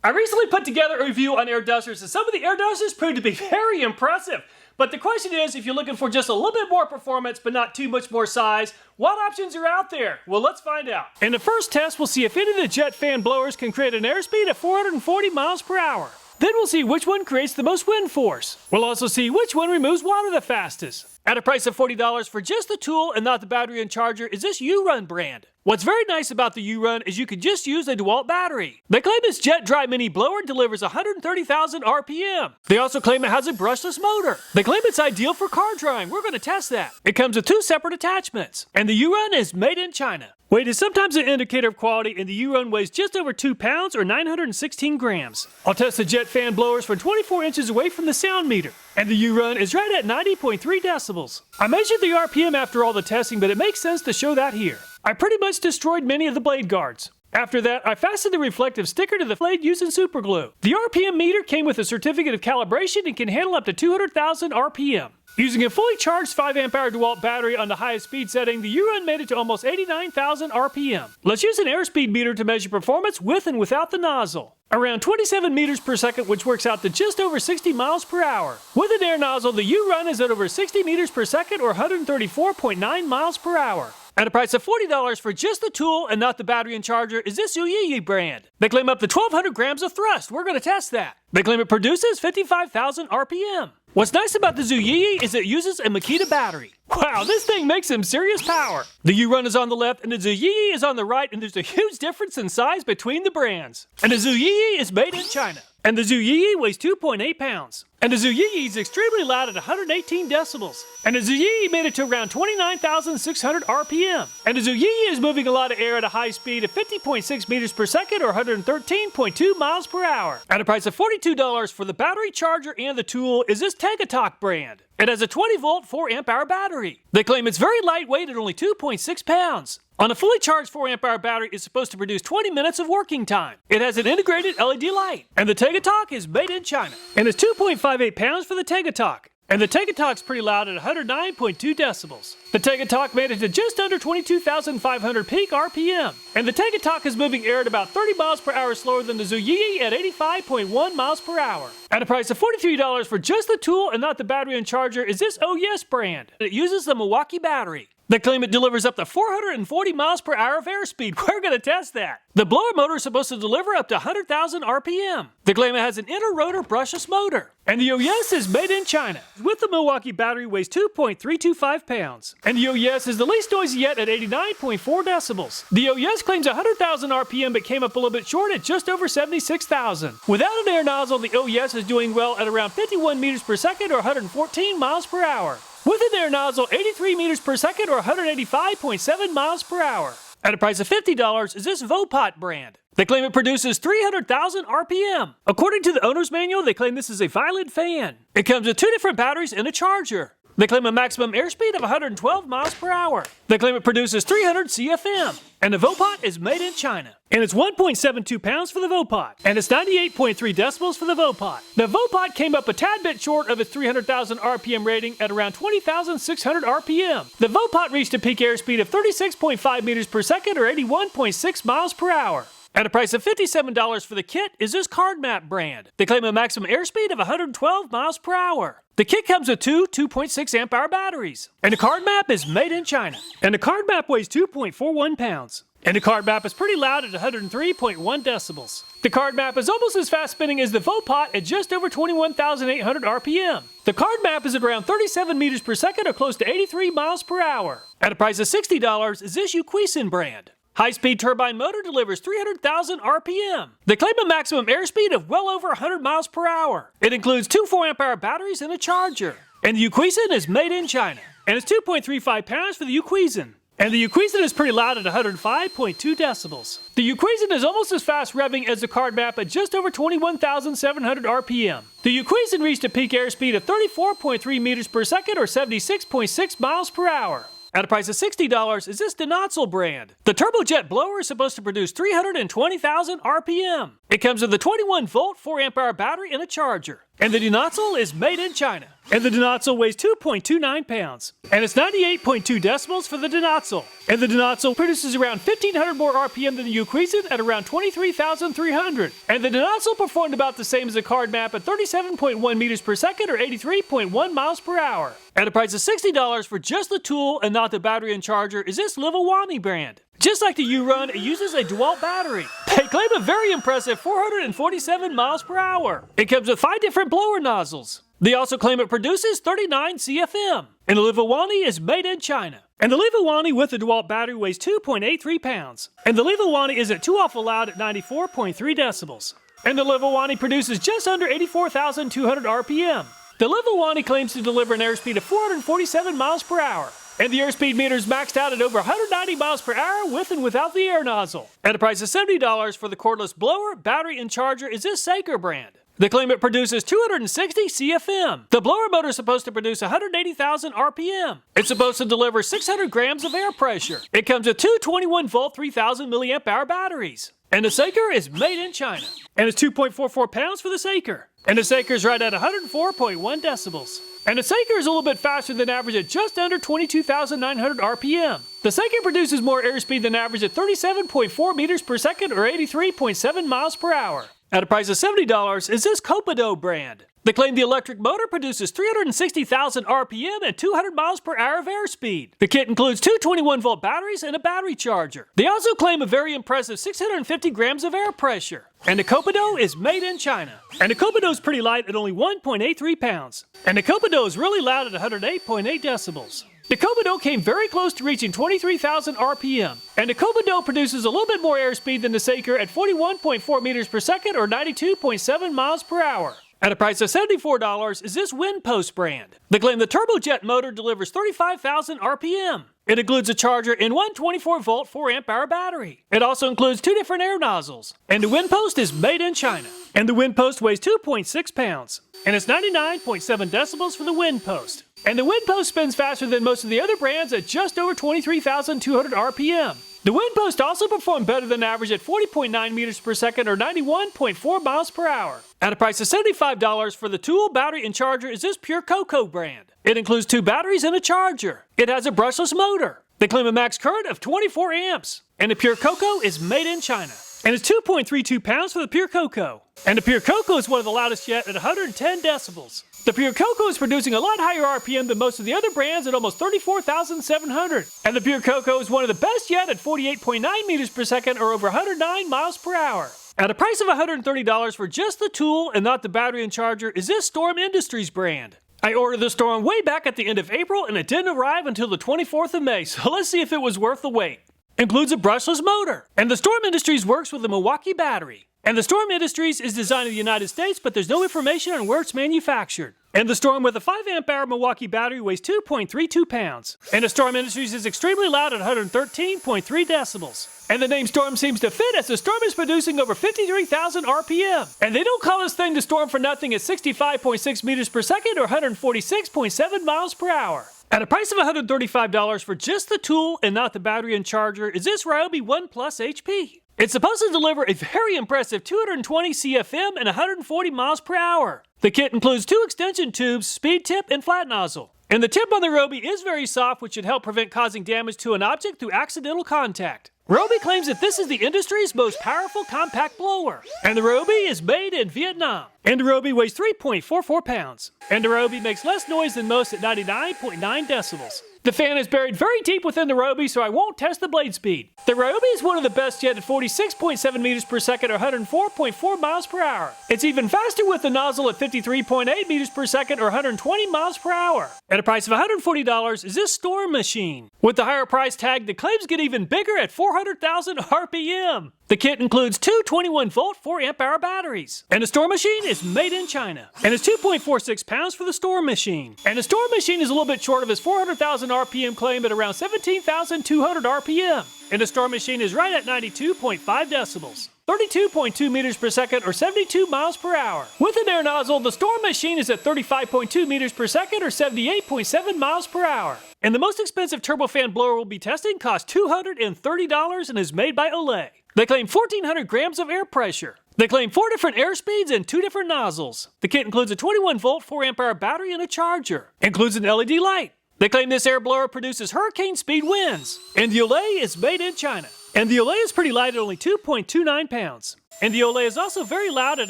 I recently put together a review on air dusters, and some of the air dusters proved to be very impressive. But the question is, if you're looking for just a little bit more performance but not too much more size, what options are out there? Well, let's find out. In the first test, we'll see if any of the jet fan blowers can create an airspeed of 440 miles per hour. Then we'll see which one creates the most wind force. We'll also see which one removes water the fastest. At a price of $40 for just the tool and not the battery and charger is this URUN brand. What's very nice about the URUN is you can just use a DeWalt battery. They claim this jet dry mini blower delivers 130,000 RPM. They also claim it has a brushless motor. They claim it's ideal for car drying. We're going to test that. It comes with 2 separate attachments. And the URUN is made in China. Weight is sometimes an indicator of quality, and the URUN weighs just over 2 pounds or 916 grams. I'll test the jet fan blowers from 24 inches away from the sound meter. And the URUN is right at 90.3 decibels. I measured the RPM after all the testing, but it makes sense to show that here. I pretty much destroyed many of the blade guards. After that, I fastened the reflective sticker to the blade using super glue. The RPM meter came with a certificate of calibration and can handle up to 200,000 RPM. Using a fully charged 5 amp hour DeWalt battery on the highest speed setting, the URUN made it to almost 89,000 RPM. Let's use an airspeed meter to measure performance with and without the nozzle. Around 27 meters per second, which works out to just over 60 miles per hour. With an air nozzle, the URUN is at over 60 meters per second or 134.9 miles per hour. At a price of $40 for just the tool and not the battery and charger is this Zuyiyi brand. They claim up to 1,200 grams of thrust. We're going to test that. They claim it produces 55,000 RPM. What's nice about the Zuyiyi is it uses a Makita battery. Wow, this thing makes some serious power. The URUN is on the left and the Zuyiyi is on the right, and there's a huge difference in size between the brands. And the Zuyiyi is made in China. And the Zuyiyi weighs 2.8 pounds. And the Zuyiyi is extremely loud at 118 decibels. And the Zuyiyi made it to around 29,600 RPM. And the Zuyiyi is moving a lot of air at a high speed of 50.6 meters per second or 113.2 miles per hour. At a price of $42 for the battery, charger, and the tool is this Tegatok brand. It has a 20 volt 4 amp hour battery. They claim it's very lightweight at only 2.6 pounds. On a fully charged 4 amp hour battery, it's supposed to produce 20 minutes of working time. It has an integrated LED light. And the Tegatok is made in China. And it's 2.58 pounds for the Tegatok. And the Tegatok's pretty loud at 109.2 decibels. The Tegatok made it to just under 22,500 peak RPM. And the Tegatok is moving air at about 30 miles per hour slower than the Zuyiyi at 85.1 miles per hour. At a price of $43 for just the tool and not the battery and charger is this Ohyes brand. It uses the Milwaukee battery. They claim it delivers up to 440 miles per hour of airspeed. We're going to test that. The blower motor is supposed to deliver up to 100,000 RPM. They claim it has an inner rotor brushless motor. And the Ohyes is made in China. With the Milwaukee battery weighs 2.325 pounds. And the Ohyes is the least noisy yet at 89.4 decibels. The Ohyes claims 100,000 RPM but came up a little bit short at just over 76,000. Without an air nozzle, the Ohyes is doing well at around 51 meters per second or 114 miles per hour. With an air nozzle, 83 meters per second or 185.7 miles per hour. At a price of $50 is this Vopot brand. They claim it produces 300,000 RPM. According to the owner's manual, they claim this is a Violent fan. It comes with 2 different batteries and a charger. They claim a maximum airspeed of 112 miles per hour. They claim it produces 300 CFM. And the Vopot is made in China. And it's 1.72 pounds for the Vopot. And it's 98.3 decibels for the Vopot. The Vopot came up a tad bit short of its 300,000 RPM rating at around 20,600 RPM. The Vopot reached a peak airspeed of 36.5 meters per second or 81.6 miles per hour. At a price of $57 for the kit is this Cardmap brand. They claim a maximum airspeed of 112 miles per hour. The kit comes with 2 2.6 amp hour batteries. And the Cardmap is made in China. And the Cardmap weighs 2.41 pounds. And the Cardmap is pretty loud at 103.1 decibels. The Cardmap is almost as fast spinning as the Vopot at just over 21,800 RPM. The Cardmap is at around 37 meters per second or close to 83 miles per hour. At a price of $60 is this UQUESEN brand. High-speed turbine motor delivers 300,000 RPM. They claim a maximum airspeed of well over 100 miles per hour. It includes 2 4 amp hour batteries and a charger. And the Uquisin is made in China. And it's 2.35 pounds for the Uquisin. And the Uquisin is pretty loud at 105.2 decibels. The Uquisin is almost as fast revving as the Cardmap at just over 21,700 RPM. The Uquisin reached a peak airspeed of 34.3 meters per second or 76.6 miles per hour. At a price of $60 is this Denaztl brand. The turbojet blower is supposed to produce 320,000 RPM. It comes with a 21 volt 4 amp hour battery and a charger. And the Denaztl is made in China. And the Denaztl weighs 2.29 pounds. And it's 98.2 decibels for the Denaztl. And the Denaztl produces around 1,500 more RPM than the UQUESEN at around 23,300. And the Denaztl performed about the same as the Cardmap at 37.1 meters per second or 83.1 miles per hour. At a price of $60 for just the tool and not the battery and charger is this Lil Wami brand. Just like the URUN, it uses a DeWalt battery. They claim a very impressive 447 miles per hour. It comes with 5 different blower nozzles. They also claim it produces 39 CFM. And the LIVOWALNY is made in China. And the LIVOWALNY with the DeWalt battery weighs 2.83 pounds. And the LIVOWALNY isn't too awful loud at 94.3 decibels. And the LIVOWALNY produces just under 84,200 RPM. The LIVOWALNY claims to deliver an airspeed of 447 miles per hour. And the airspeed meter is maxed out at over 190 miles per hour with and without the air nozzle. At a price of $70 for the cordless blower, battery, and charger is this Saker brand. They claim it produces 260 CFM. The blower motor is supposed to produce 180,000 RPM. It's supposed to deliver 600 grams of air pressure. It comes with two 21-volt 3,000 milliamp hour batteries. And the Saker is made in China. And it's 2.44 pounds for the Saker. And the Saker is right at 104.1 decibels. And the Saker is a little bit faster than average at just under 22,900 RPM. The Saker produces more airspeed than average at 37.4 meters per second or 83.7 miles per hour. At a price of $70 is this KOPIDOE brand. They claim the electric motor produces 360,000 RPM and 200 miles per hour of airspeed. The kit includes two 21-volt batteries and a battery charger. They also claim a very impressive 650 grams of air pressure. And the KOPIDOE is made in China. And the KOPIDOE is pretty light at only 1.83 pounds. And the KOPIDOE is really loud at 108.8 decibels. The KOPIDOE came very close to reaching 23,000 RPM, and the KOPIDOE produces a little bit more airspeed than the Saker at 41.4 meters per second or 92.7 miles per hour. At a price of $74 is this Windpost brand. They claim the turbojet motor delivers 35,000 RPM. It includes a charger and one 24-volt 4-amp-hour battery. It also includes 2 different air nozzles. And the Windpost is made in China. And the Windpost weighs 2.6 pounds. And it's 99.7 decibels for the Windpost. And the Windpost spins faster than most of the other brands at just over 23,200 RPM. The Windpost also performed better than average at 40.9 meters per second or 91.4 miles per hour. At a price of $75 for the tool, battery, and charger is this Purcoco brand. It includes 2 batteries and a charger. It has a brushless motor. They claim a max current of 24 amps. And the Purcoco is made in China. And it's 2.32 pounds for the Purcoco. And the Purcoco is one of the loudest yet at 110 decibels. The Purcoco is producing a lot higher RPM than most of the other brands at almost 34,700. And the Purcoco is one of the best yet at 48.9 meters per second or over 109 miles per hour. At a price of $130 for just the tool and not the battery and charger is this Storm Industries brand. I ordered the Storm way back at the end of April and it didn't arrive until the 24th of May, so let's see if it was worth the wait. Includes a brushless motor. And the Storm Industries works with a Milwaukee battery. And the Storm Industries is designed in the United States, but there's no information on where it's manufactured. And the Storm with a 5-amp-hour Milwaukee battery weighs 2.32 pounds. And the Storm Industries is extremely loud at 113.3 decibels. And the name Storm seems to fit as the Storm is producing over 53,000 RPM. And they don't call this thing the Storm for nothing at 65.6 meters per second or 146.7 miles per hour. At a price of $135 for just the tool and not the battery and charger is this Ryobi OnePlus HP. It's supposed to deliver a very impressive 220 CFM and 140 miles per hour. The kit includes 2 extension tubes, speed tip, and flat nozzle. And the tip on the Ryobi is very soft, which should help prevent causing damage to an object through accidental contact. Ryobi claims that this is the industry's most powerful compact blower. And the Ryobi is made in Vietnam. And the Ryobi weighs 3.44 pounds. And the Ryobi makes less noise than most at 99.9 decibels. The fan is buried very deep within the Ryobi, so I won't test the blade speed. The Ryobi is one of the best yet at 46.7 meters per second or 104.4 miles per hour. It's even faster with the nozzle at 53.8 meters per second or 120 miles per hour. At a price of $140 is this Storm machine. With the higher price tag, the claims get even bigger at 400,000 RPM. The kit includes 2 21-volt 4-amp-hour batteries. And the Storm machine is made in China. And it's 2.46 pounds for the Storm machine. And the Storm machine is a little bit short of his 400,000 RPM claim at around 17,200 RPM. And the Storm machine is right at 92.5 decibels. 32.2 meters per second or 72 miles per hour. With an air nozzle, the Storm machine is at 35.2 meters per second or 78.7 miles per hour. And the most expensive turbofan blower we'll be testing costs $230 and is made by Olay. They claim 1,400 grams of air pressure. They claim 4 different air speeds and 2 different nozzles. The kit includes a 21-volt 4-amp-hour battery and a charger. Includes an LED light. They claim this air blower produces hurricane speed winds. And the Olay is made in China. And the Olay is pretty light at only 2.29 pounds. And the Olay is also very loud at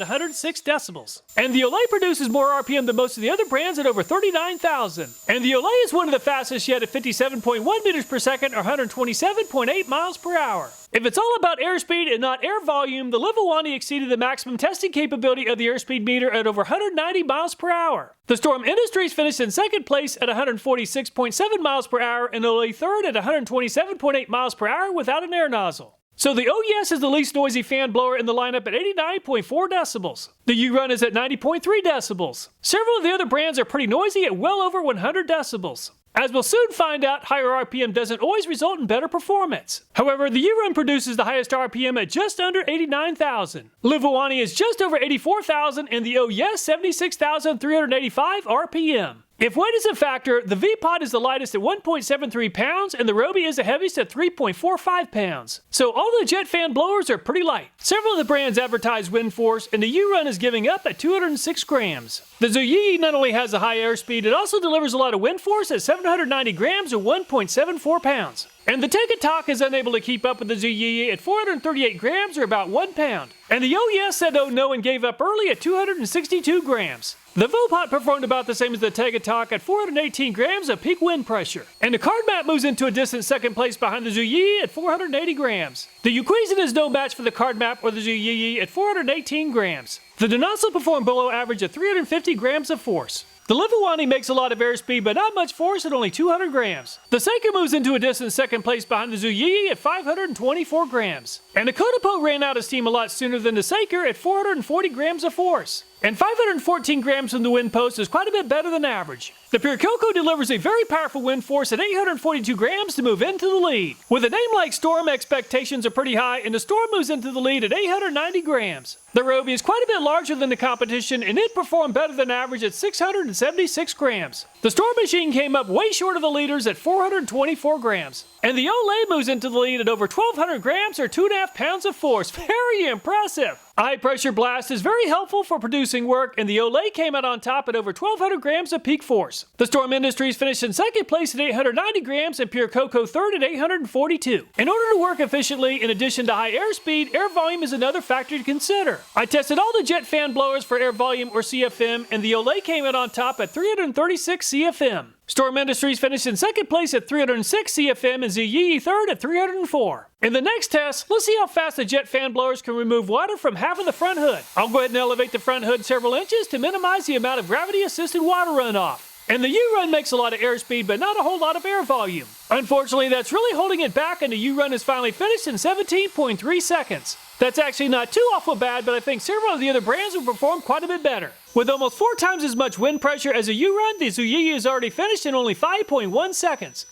106 decibels. And the Olay produces more RPM than most of the other brands at over 39,000. And the Olay is one of the fastest yet at 57.1 meters per second or 127.8 miles per hour. If it's all about airspeed and not air volume, the LIVOWALNY exceeded the maximum testing capability of the airspeed meter at over 190 miles per hour. The Storm Industries finished in second place at 146.7 miles per hour and Olay third at 127.8 miles per hour without an air nozzle. So the Ohyes is the least noisy fan blower in the lineup at 89.4 decibels. The URUN is at 90.3 decibels. Several of the other brands are pretty noisy at well over 100 decibels. As we'll soon find out, higher RPM doesn't always result in better performance. However, the URUN produces the highest RPM at just under 89,000. LIVOWALNY is just over 84,000 and the Ohyes 76,385 RPM. If weight is a factor, the VPOT is the lightest at 1.73 pounds and the Ryobi is the heaviest at 3.45 pounds. So all the jet fan blowers are pretty light. Several of the brands advertise wind force and the URUN is giving up at 206 grams. The Zuyiyi not only has a high airspeed, it also delivers a lot of wind force at 790 grams or 1.74 pounds. And the Tegatok is unable to keep up with the Zuyiyi at 438 grams or about 1 pound. And the Ohyes said oh no and gave up early at 262 grams. The Vopot performed about the same as the Tegatok at 418 grams of peak wind pressure. And the Cardmap moves into a distant second place behind the Zuyiyi at 480 grams. The UQUESEN is no match for the Cardmap or the Zuyiyi at 418 grams. The Denaztl performed below average at 350 grams of force. The LIVOWALNY makes a lot of airspeed but not much force at only 200 grams. The Seiko moves into a distant second place behind the Zuyiyi at 524 grams. And the Copa ran out of steam a lot sooner than the Seiko at 440 grams of force. And 514 grams from the Windpost is quite a bit better than average. The Purcoco delivers a very powerful wind force at 842 grams to move into the lead. With a name like Storm, expectations are pretty high and the Storm moves into the lead at 890 grams. The Ryobi is quite a bit larger than the competition and it performed better than average at 676 grams. The Storm Machine came up way short of the leaders at 424 grams. And the Olay moves into the lead at over 1,200 grams or 2.5 pounds of force. Very impressive! A high pressure blast is very helpful for producing work and the Olay came out on top at over 1,200 grams of peak force. The Storm Industries finished in second place at 890 grams and Purcoco third at 842. In order to work efficiently, in addition to high airspeed, air volume is another factor to consider. I tested all the jet fan blowers for air volume or CFM and the Olay came out on top at 336 CFM. Storm Industries finished in second place at 306 CFM and Zuyiyi third at 304. In the next test, let's see how fast the jet fan blowers can remove water from half of the front hood. I'll go ahead and elevate the front hood several inches to minimize the amount of gravity-assisted water runoff. And the URUN makes a lot of airspeed but not a whole lot of air volume. Unfortunately, that's really holding it back and the URUN is finally finished in 17.3 seconds. That's actually not too awful bad, but I think several of the other brands will perform quite a bit better. With almost 4 times as much wind pressure as a URUN, the Zuyiyi is already finished in only 5.1 seconds.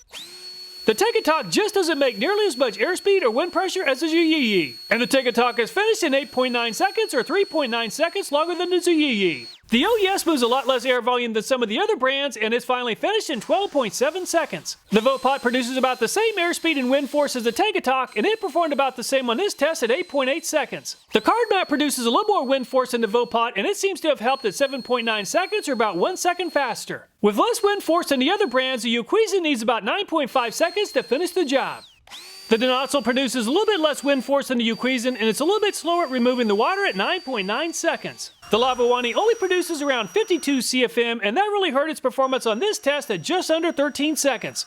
The Tegatok just doesn't make nearly as much airspeed or wind pressure as the Zuyiyi. And the Tegatok is finished in 8.9 seconds or 3.9 seconds longer than the Zuyiyi. The Ohyes moves a lot less air volume than some of the other brands and is finally finished in 12.7 seconds. The Vopot produces about the same airspeed and wind force as the Tegatok and it performed about the same on this test at 8.8 seconds. The Cardmap produces a little more wind force than the Vopot and it seems to have helped at 7.9 seconds or about 1 second faster. With less wind force than the other brands, the Uquisin needs about 9.5 seconds to finish the job. The Denaztl produces a little bit less wind force than the Uquisin and it's a little bit slower at removing the water at 9.9 seconds. The LIVOWALNY only produces around 52 CFM and that really hurt its performance on this test at just under 13 seconds.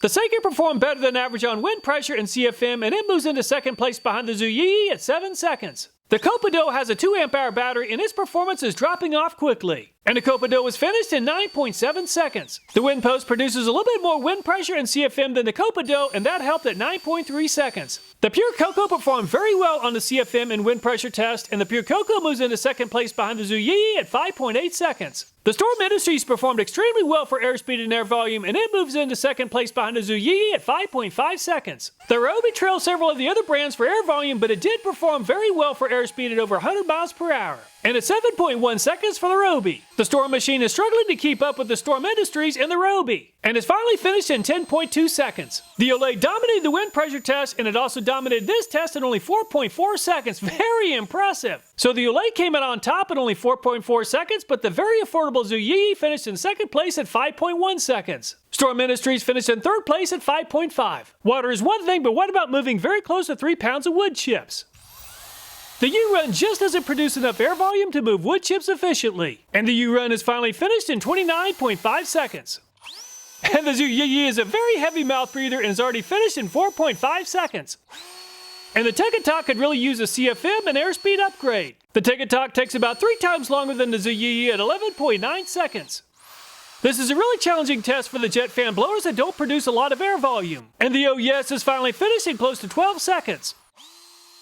The Seiko performed better than average on wind pressure and CFM and it moves into second place behind the Zuyiyi at 7 seconds. The KOPIDOE has a 2-amp-hour battery and its performance is dropping off quickly. And the KOPIDOE was finished in 9.7 seconds. The Windpost produces a little bit more wind pressure and CFM than the KOPIDOE and that helped at 9.3 seconds. The Purcoco performed very well on the CFM and wind pressure test and the Purcoco moves into second place behind the Zuyiyi at 5.8 seconds. The Storm Industries performed extremely well for airspeed and air volume and it moves into second place behind the Zuyiyi at 5.5 seconds. The Ryobi trails several of the other brands for air volume but it did perform very well for airspeed at over 100 miles per hour. And at 7.1 seconds for the Ryobi. The Storm machine is struggling to keep up with the Storm Industries and the Ryobi, and is finally finished in 10.2 seconds. The Olay dominated the wind pressure test, and it also dominated this test in only 4.4 seconds. Very impressive. So the Olay came out on top in only 4.4 seconds, but the very affordable Zuyiyi finished in second place at 5.1 seconds. Storm Industries finished in third place at 5.5. Water is one thing, but what about moving very close to 3 pounds of wood chips? The URUN just doesn't produce enough air volume to move wood chips efficiently, and the URUN is finally finished in 29.5 seconds. And the Zuyiyi is a very heavy mouth breather and is already finished in 4.5 seconds. And the Tegatok could really use a CFM and airspeed upgrade. The Tegatok takes about 3 times longer than the Zuyiyi at 11.9 seconds. This is a really challenging test for the jet fan blowers that don't produce a lot of air volume. And the Ohyes is finally finished in close to 12 seconds.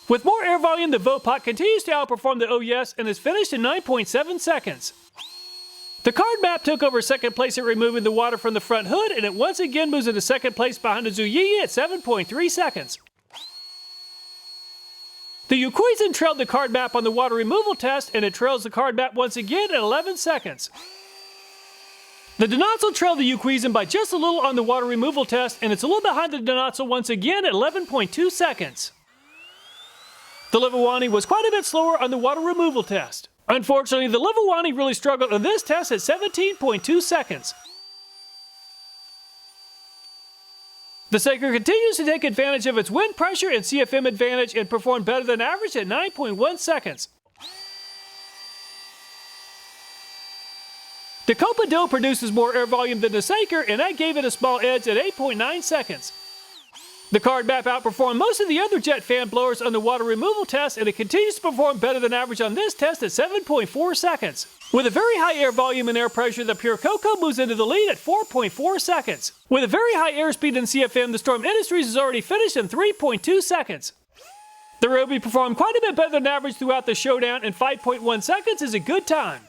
With more air volume, the Vopot continues to outperform the Ohyes and is finished in 9.7 seconds. The Cardmap took over second place at removing the water from the front hood, and it once again moves into second place behind the Zuyiyi at 7.3 seconds. The Uquisin trailed the Cardmap on the water removal test, and it trails the Cardmap once again at 11 seconds. The Denaztl trailed the Uquisin by just a little on the water removal test, and it's a little behind the Denaztl once again at 11.2 seconds. The LIVOWALNY was quite a bit slower on the water removal test. Unfortunately, the LIVOWALNY really struggled on this test at 17.2 seconds. The Saker continues to take advantage of its wind pressure and CFM advantage and performed better than average at 9.1 seconds. The KOPIDOE produces more air volume than the Saker, and that gave it a small edge at 8.9 seconds. The Cardmap outperformed most of the other jet fan blowers on the water removal test, and it continues to perform better than average on this test at 7.4 seconds. With a very high air volume and air pressure, the Purcoco moves into the lead at 4.4 seconds. With a very high airspeed and CFM, the Storm Industries is already finished in 3.2 seconds. The Ryobi performed quite a bit better than average throughout the showdown, and 5.1 seconds is a good time.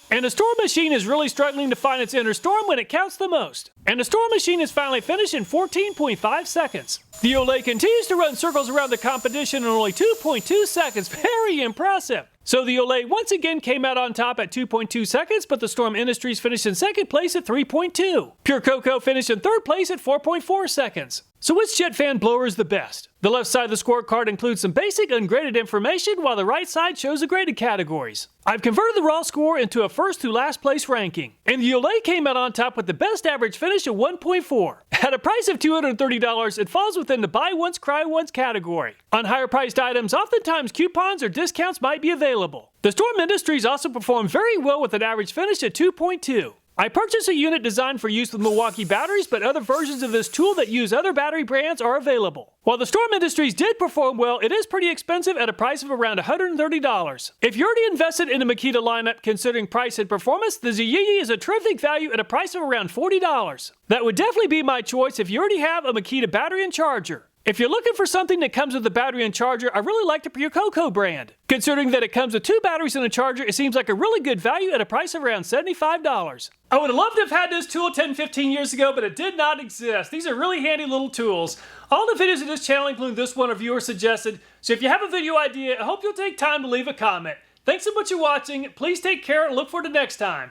And the Storm machine is really struggling to find its inner storm when it counts the most. And the Storm machine is finally finished in 14.5 seconds. The Olay continues to run circles around the competition in only 2.2 seconds. Very impressive. So the Olay once again came out on top at 2.2 seconds, but the Storm Industries finished in second place at 3.2. Purcoco finished in third place at 4.4 seconds. So which jet fan blower is the best? The left side of the scorecard includes some basic ungraded information, while the right side shows the graded categories. I've converted the raw score into a first to last place ranking, and the Olay came out on top with the best average finish at 1.4. At a price of $230, it falls within the buy once, cry once category. On higher priced items, oftentimes coupons or discounts might be available. The Storm Industries also performed very well with an average finish at 2.2. I purchased a unit designed for use with Milwaukee batteries, but other versions of this tool that use other battery brands are available. While the Storm Industries did perform well, it is pretty expensive at a price of around $130. If you're already invested in a Makita lineup considering price and performance, the Zuyiyi is a terrific value at a price of around $40. That would definitely be my choice if you already have a Makita battery and charger. If you're looking for something that comes with a battery and charger, I really like the Purcoco brand. Considering that it comes with 2 batteries and a charger, it seems like a really good value at a price of around $75. I would have loved to have had this tool 10-15 years ago, but it did not exist. These are really handy little tools. All the videos in this channel include this one a viewer suggested, so if you have a video idea, I hope you'll take time to leave a comment. Thanks so much for watching, please take care and look forward to next time.